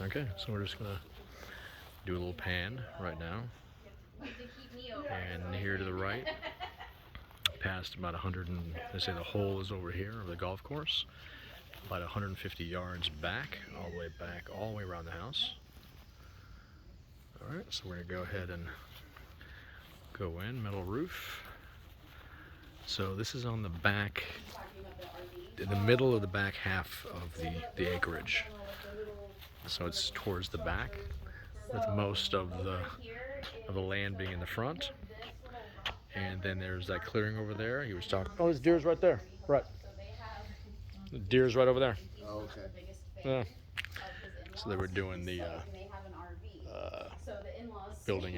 Okay, so we're just gonna do a little pan right now. And here to the right, past about 100 and, they say the hole is over here of the golf course, about 150 yards back, all the way around the house. All right, so we're gonna go ahead and go in, metal roof. So this is on the back, in the middle of the back half of the acreage. So it's towards the back, with most of the land being in the front. And then there's that clearing over there. He was talking. Oh, there's deer's right there. Right. The deer's right over there. Oh, okay. Yeah. So they were doing the building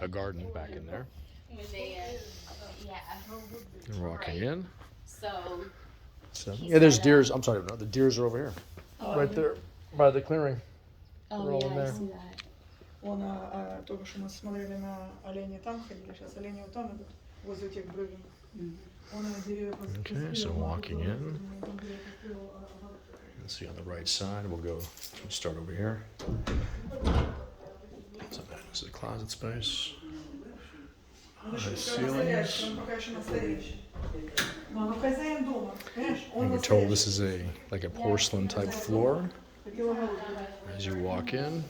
a garden back in there. And walking in. So yeah, there's deers. I'm sorry, no, the deers are over here, right there by the clearing. They're all in there. Вона только что мы смотрели на оленей там ходили, сейчас олени вот там идут, возле тех бревен. Okay, so walking in. Let's see on the right side. We'll start over here. So this is the closet space. High ceilings. And we're told this is like a porcelain type floor as you walk in.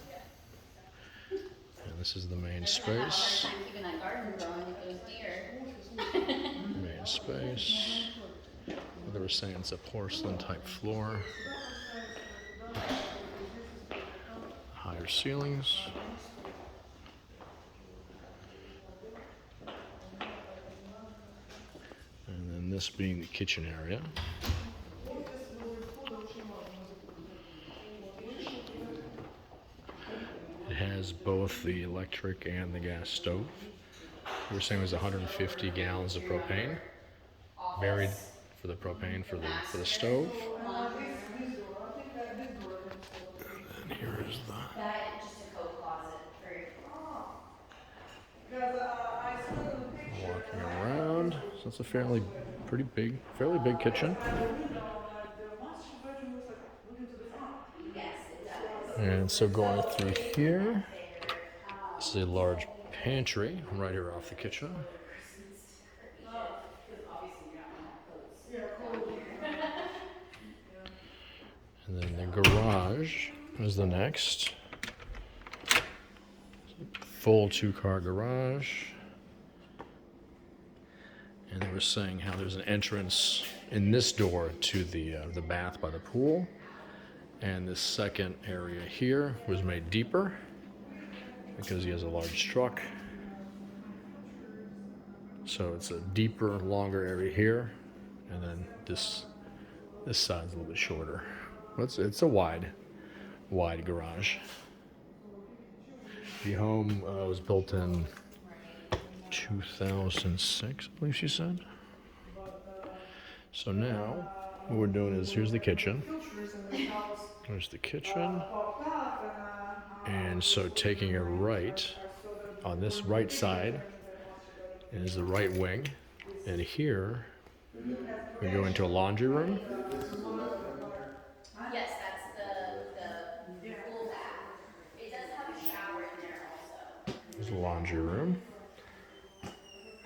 And this is the main space. Main space. They were saying it's a porcelain type floor. Higher ceilings. And then this being the kitchen area. It has both the electric and the gas stove. We were saying it was 150 gallons of propane, buried for the propane for the stove. And then here is the walking around. So it's a fairly big kitchen. And so going through here, this is a large pantry right here off the kitchen. And then the garage is the next. Full 2-car garage. And they were saying how there's an entrance in this door to the bath by the pool. And this second area here was made deeper because he has a large truck. So it's a deeper, longer area here. And then this side's a little bit shorter. It's a wide garage. The home was built in 2006, I believe she said. So now, what we're doing is, here's the kitchen. There's the kitchen. And so taking a right, on this right side, is the right wing. And here, we go into a laundry room. Yes, that's the full bath. It does have a shower in there also. There's a laundry room.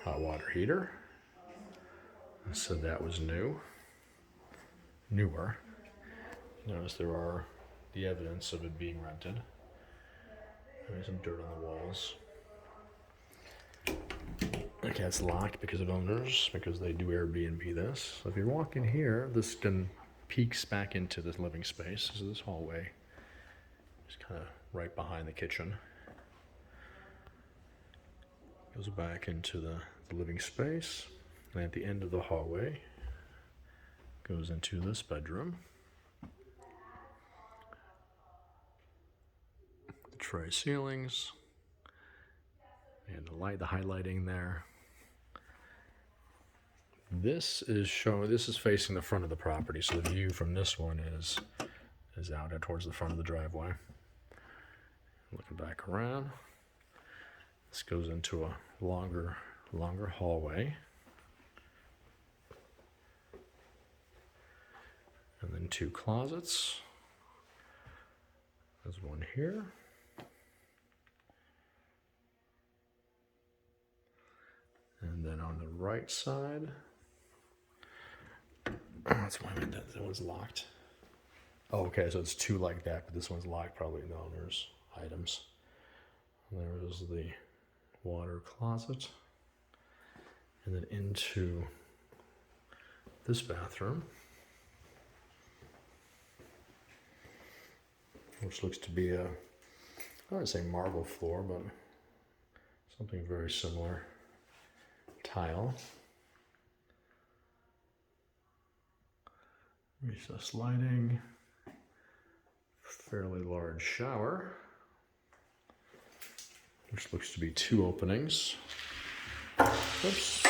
Hot water heater. I said that was newer. Notice there are the evidence of it being rented. There's some dirt on the walls. Okay, it's locked because of owners, because they do Airbnb this. So if you're walking here, this then peeks back into this living space. So this hallway is kind of right behind the kitchen. Goes back into the living space. And at the end of the hallway, goes into this bedroom. The tray ceilings. And the highlighting there. This is facing the front of the property, so the view from this one is out towards the front of the driveway. Looking back around. This goes into a longer hallway. And then 2 closets. There's one here. And then on the right side, that's why I meant that one's locked. Oh, okay, so it's two like that, but this one's locked probably. No, there's items. There is the water closet. And then into this bathroom, which looks to be I wouldn't say marble floor, but something very similar. Tile. Recessed lighting. Fairly large shower, which looks to be two openings. Oops.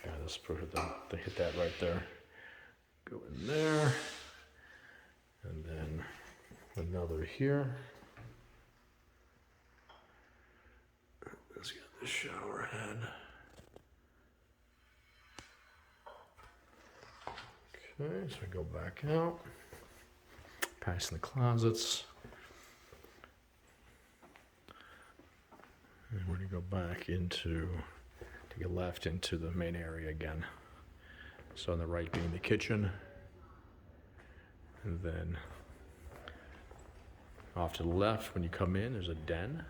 Yeah, this perfect. They hit that right there. Go in there. And then another here. Let's get the shower head. Okay, so we go back out. Passing the closets. And we're going to go back into, take a left into the main area again. So on the right being the kitchen. And then off to the left, when you come in, there's a den.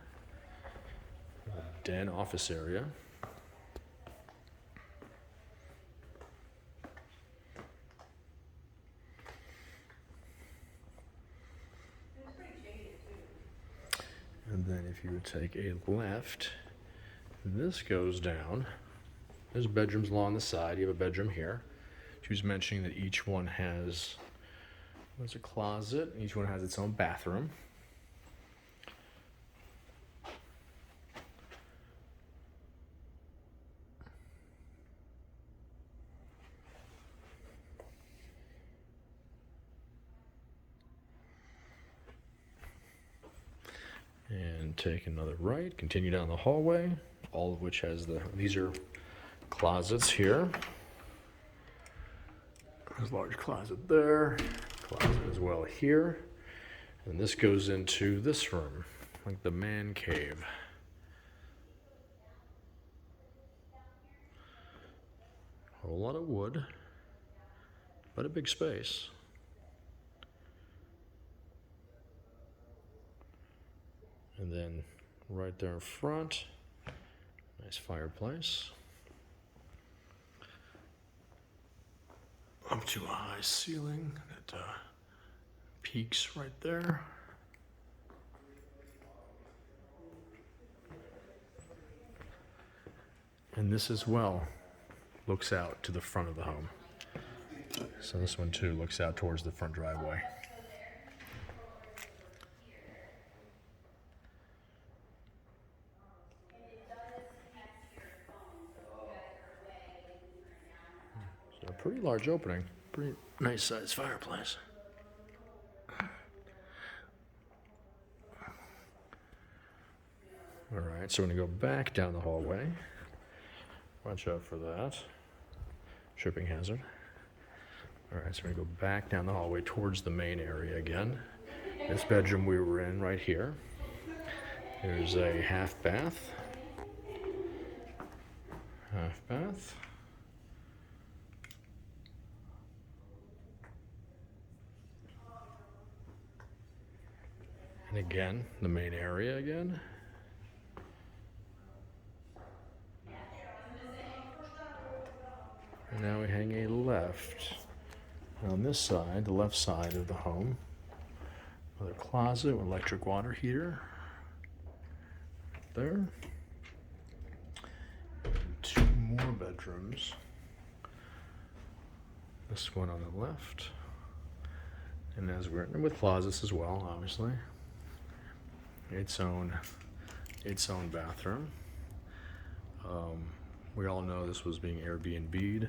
A den office area. And then if you would take a left, this goes down. There's bedrooms along the side. You have a bedroom here. She was mentioning that each one has, there's a closet. Each one has its own bathroom. And take another right, continue down the hallway, all of which has these are closets here. There's a large closet there, closet as well here. And this goes into this room, like the man cave. A whole lot of wood, but a big space. And then right there in front, nice fireplace. Up to a high ceiling that peaks right there. And this as well looks out to the front of the home. So this one too looks out towards the front driveway. So a pretty large opening, pretty nice sized fireplace. All right, so we're gonna go back down the hallway. Watch out for that. Tripping hazard. All right, so we're gonna go back down the hallway towards the main area again. This bedroom we were in right here. There's a half bath. Half bath. And again, the main area again. And now we hang a left. On this side, the left side of the home, another closet with electric water heater. There. And two more bedrooms. This one on the left. And as we're with closets as well, obviously. Its own bathroom. We all know this was being Airbnb'd,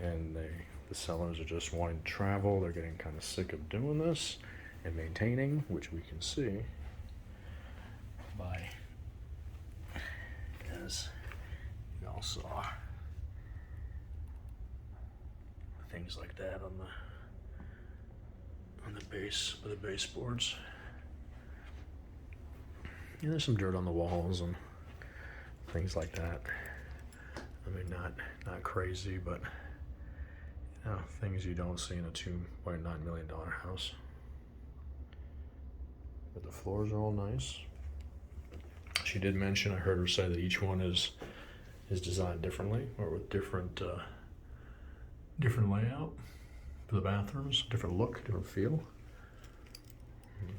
and the sellers are just wanting to travel. They're getting kind of sick of doing this and maintaining, which we can see by, as we all saw, things like that on the base of the baseboards. Yeah, there's some dirt on the walls and things like that. I mean, not crazy, but you know, things you don't see in a $2.9 million house. But the floors are all nice. She did mention, I heard her say that each one is designed differently, or with different layout for the bathrooms, different look, different feel.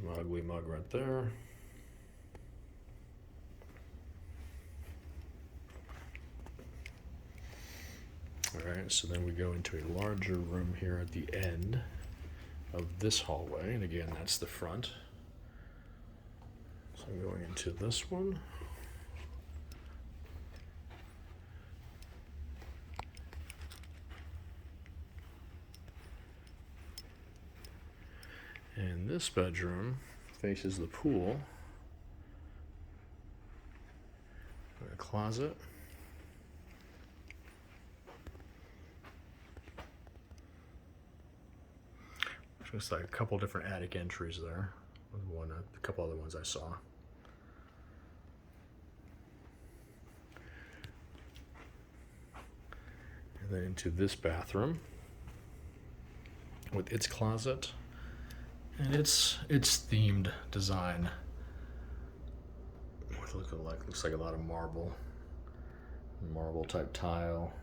My ugly mug right there. Alright, so then we go into a larger room here at the end of this hallway, and again, that's the front. So I'm going into this one. And this bedroom faces the pool. A closet. Looks like a couple different attic entries there. A couple other ones I saw. And then into this bathroom with its closet and its themed design. Looks like a lot of marble type tile,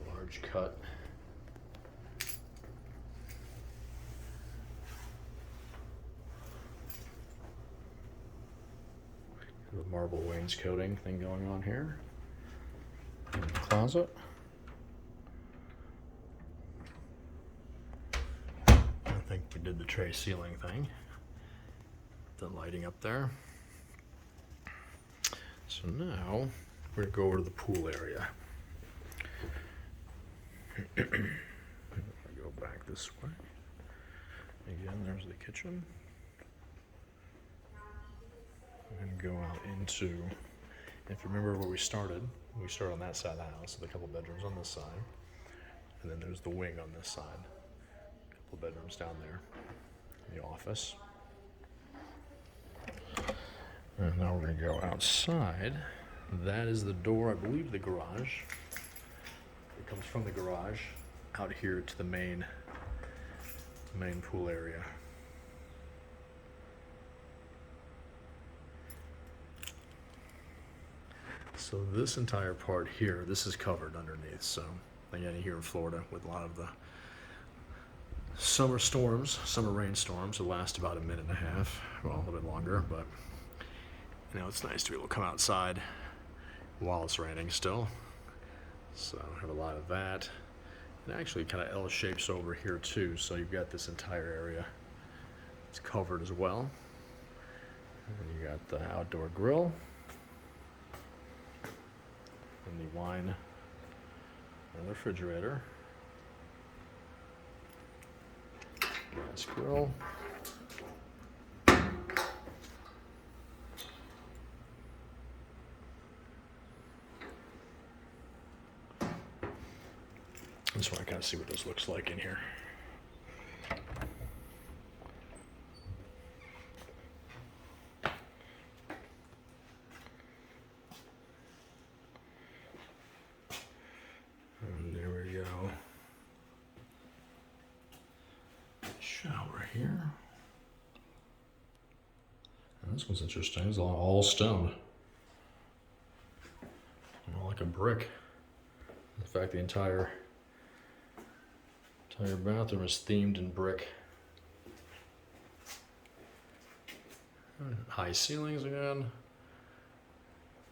large cut. The marble wainscoting thing going on here. In the closet. I think we did the tray ceiling thing. The lighting up there. So now we're gonna go over to the pool area. I go back this way. Again, there's the kitchen. And go out into, if you remember where we started on that side of the house with a couple bedrooms on this side, and then there's the wing on this side, a couple bedrooms down there, the office. And now we're going to go outside. That is the door, I believe, the garage. It comes from the garage out here to the main pool area. So this entire part here, this is covered underneath. So again, here in Florida with a lot of the summer rainstorms that last about a minute and a half, well, a little bit longer, but you know, it's nice to be able to come outside while it's raining still. So I have a lot of that. And actually kind of L shapes over here too. So you've got this entire area. It's covered as well. And you got the outdoor grill. And the wine and refrigerator. Gas grill. I just want to kind of see what this looks like in here. And there we go. Shower here. And this one's interesting. It's all stone. More like a brick. In fact, the entire bathroom is themed in brick. High ceilings again.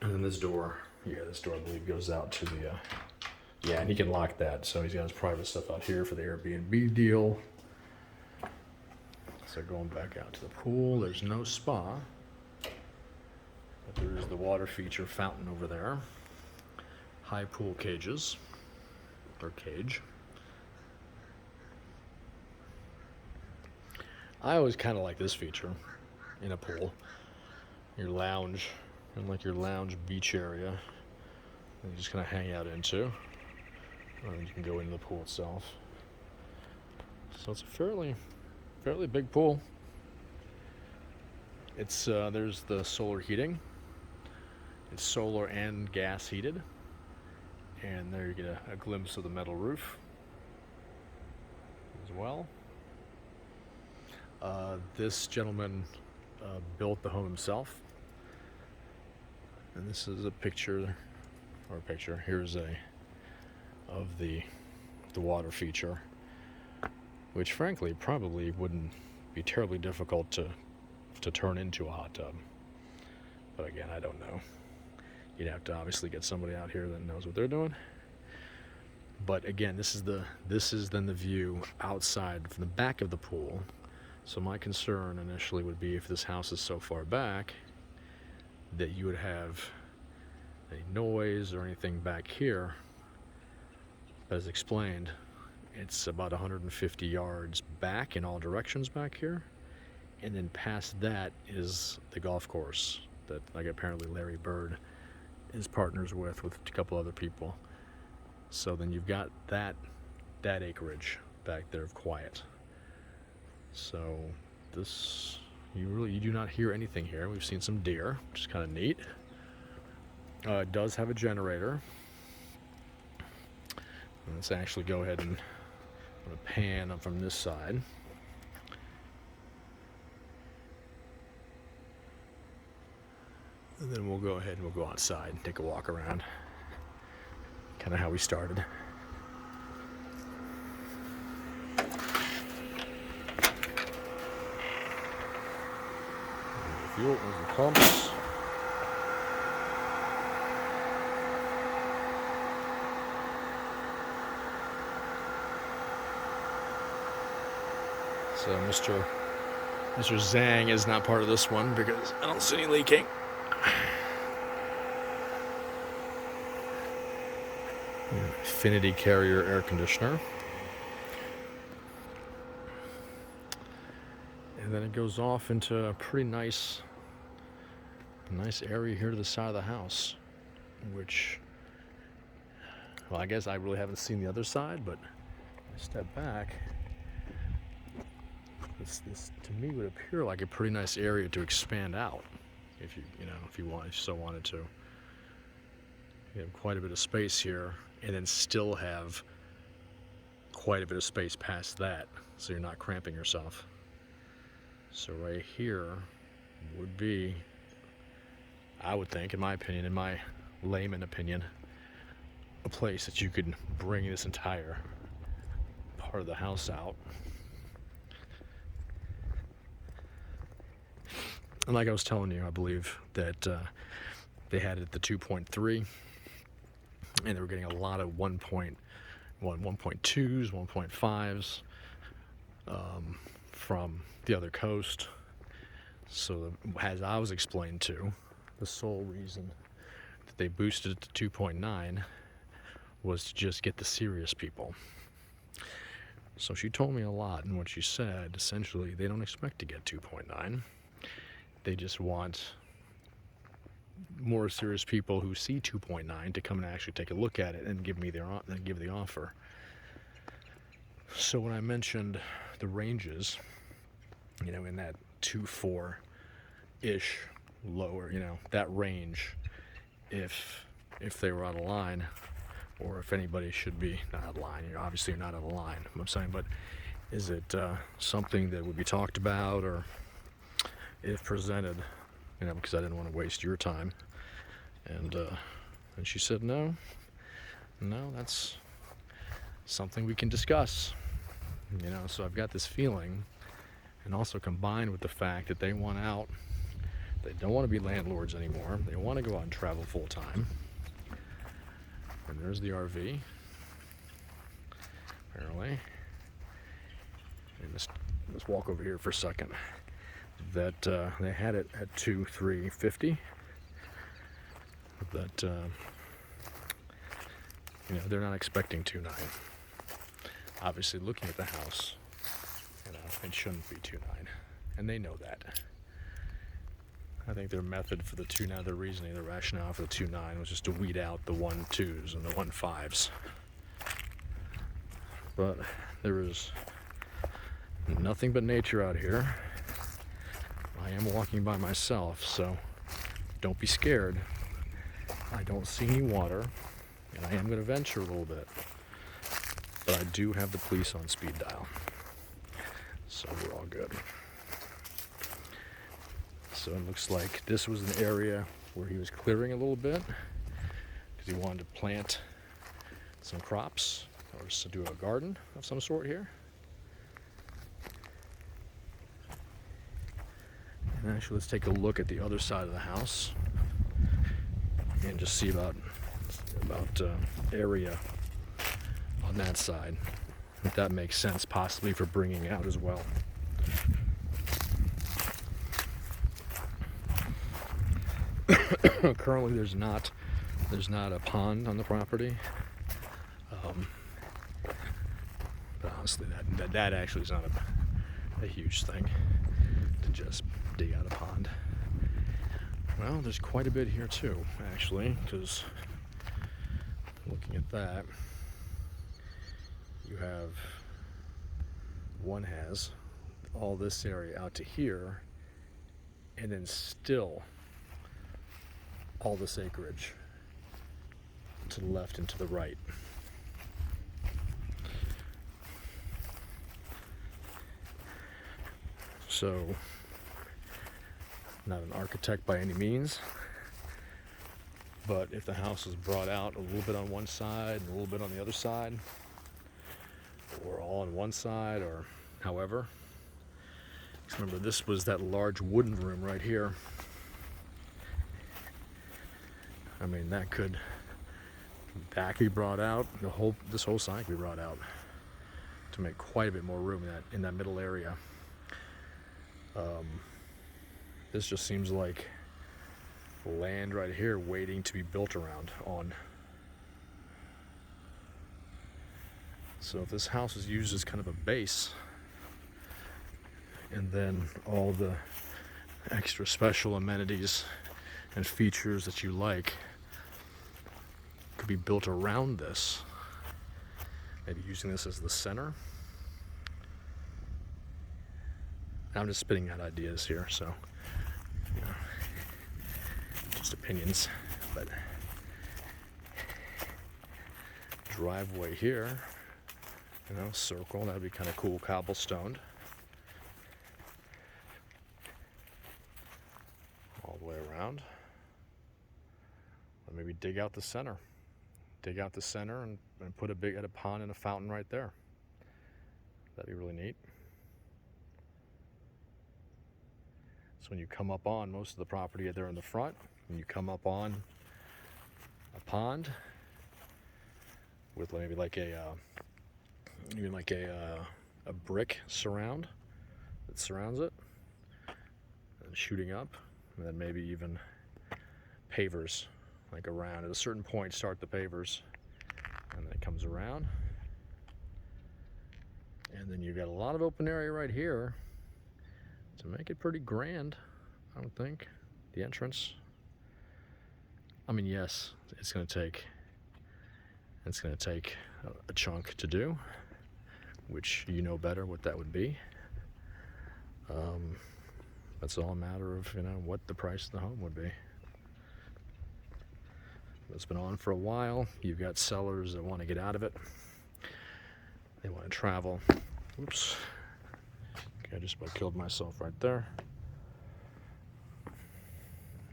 And then this door, this door I believe goes out to the, and he can lock that. So he's got his private stuff out here for the Airbnb deal. So going back out to the pool, there's no spa. But there is the water feature fountain over there. High pool cages, or cage. I always kind of like this feature in a pool. Your lounge, and like your lounge beach area, that you just kind of hang out into. And you can go into the pool itself. So it's a fairly big pool. It's there's the solar heating. It's solar and gas heated. And there you get a glimpse of the metal roof as well. This gentleman built the home himself. And this is a picture, here's of the water feature, which frankly probably wouldn't be terribly difficult to turn into a hot tub. But again, I don't know. You'd have to obviously get somebody out here that knows what they're doing. But again, this is then the view outside from the back of the pool. So my concern initially would be if this house is so far back that you would have any noise or anything back here. As explained, it's about 150 yards back in all directions back here, and then past that is the golf course that, like, apparently Larry Bird is partners with a couple other people. So then you've got that acreage back there of quiet. So this, you do not hear anything here. We've seen some deer, which is kind of neat. It does have a generator. Let's actually go ahead and I'm going to pan up from this side. And then we'll go ahead and we'll go outside and take a walk around. Kind of how we started. Fuel, there's the pumps. So Mr. Zhang is not part of this one because I don't see any leaking. Infinity Carrier air conditioner. And then it goes off into a pretty nice area here to the side of the house, which, well, I guess I really haven't seen the other side, but I step back. This to me would appear like a pretty nice area to expand out, if you wanted to. You have quite a bit of space here, and then still have quite a bit of space past that, so you're not cramping yourself. So right here would be, I would think, in my opinion, in my layman opinion, a place that you could bring this entire part of the house out. And like I was telling you, I believe that they had it at the 2.3, and they were getting a lot of 1.1, 1.2s, 1.5s from the other coast. So as I was explained to, the sole reason that they boosted it to 2.9 was to just get the serious people. So she told me a lot, and what she said, essentially, they don't expect to get 2.9. They just want more serious people who see 2.9 to come and actually take a look at it and give the offer. So when I mentioned the ranges, in that 2.4-ish lower, that range, if they were out of line, or if anybody should be not out of line, obviously you're not out of line, I'm saying, but is it something that would be talked about, or if presented, because I didn't want to waste your time. And she said, no, that's something we can discuss. So I've got this feeling, and also combined with the fact that they want out, they don't want to be landlords anymore, they want to go out and travel full time. And there's the RV, apparently. And let's walk over here for a second. That they had it at 2,350. That they're not expecting 2.9. Obviously, looking at the house, it shouldn't be 2.9, and they know that. I think their method for the 2.9, their reasoning, their rationale for the 2.9 was just to weed out the 1.2s and the 1.5s. But there is nothing but nature out here. I am walking by myself, so don't be scared. I don't see any water, and I am going to venture a little bit. But I do have the police on speed dial, so we're all good. So it looks like this was an area where he was clearing a little bit because he wanted to plant some crops or to do a garden of some sort here. And actually, let's take a look at the other side of the house and just see about area on that side, if that makes sense, possibly for bringing out as well. Currently, there's not a pond on the property, but honestly, that actually is not a huge thing to just dig out a pond. Well, there's quite a bit here too, actually, because looking at that, you have has all this area out to here, and then still all this acreage to the left and to the right. So, not an architect by any means, but if the house is brought out a little bit on one side and a little bit on the other side, or all on one side, or however. Remember, this was that large wooden room right here. I mean, that could be brought out. This whole side could be brought out to make quite a bit more room in that middle area. This just seems like land right here waiting to be built around on. So if this house is used as kind of a base, and then all the extra special amenities and features that you like could be built around this, maybe using this as the center. I'm just spitting out ideas here, so just opinions. But driveway here, circle, that'd be kind of cool, cobblestoned all the way around. Or maybe dig out the center and put a pond and a fountain right there. That'd be really neat. So when you come up on most of the property there in the front, and you come up on a pond with maybe like a brick surround that surrounds it, and shooting up, and then maybe even pavers like around. At a certain point, start the pavers, and then it comes around, and then you've got a lot of open area right here to make it pretty grand. I would think the entrance. I mean, yes, it's going to take a chunk to do, which you know better what that would be. That's all a matter of what the price of the home would be. It's been on for a while. You've got sellers that want to get out of it. They want to travel. Oops. Okay, I just about killed myself right there.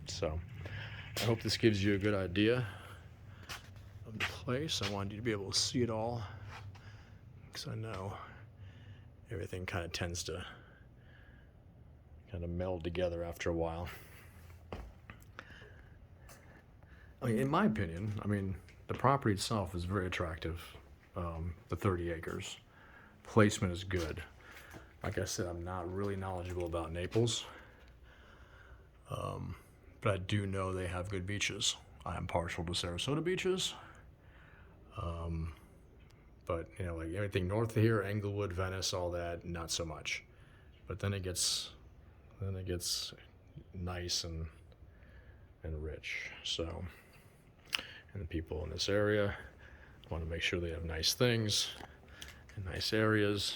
So, I hope this gives you a good idea of the place. I wanted you to be able to see it all, because I know everything kind of tends to kind of meld together after a while. I mean, in my opinion, the property itself is very attractive. The 30 acres. Placement is good. Like I said, I'm not really knowledgeable about Naples. But I do know they have good beaches. I am partial to Sarasota beaches. But, like everything north of here, Englewood, Venice, all that, not so much. But then it gets nice and rich. So, and the people in this area want to make sure they have nice things and nice areas,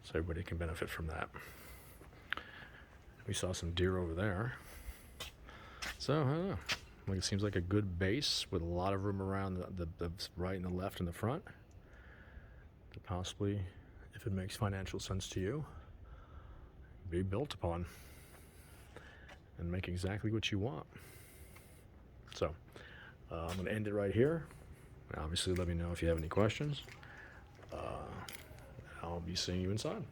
so everybody can benefit from that. We saw some deer over there. So, I don't know. Like, it seems like a good base with a lot of room around the right and the left and the front to possibly, if it makes financial sense to you, be built upon and make exactly what you want. So, I'm going to end it right here. Obviously, let me know if you have any questions. I'll be seeing you inside.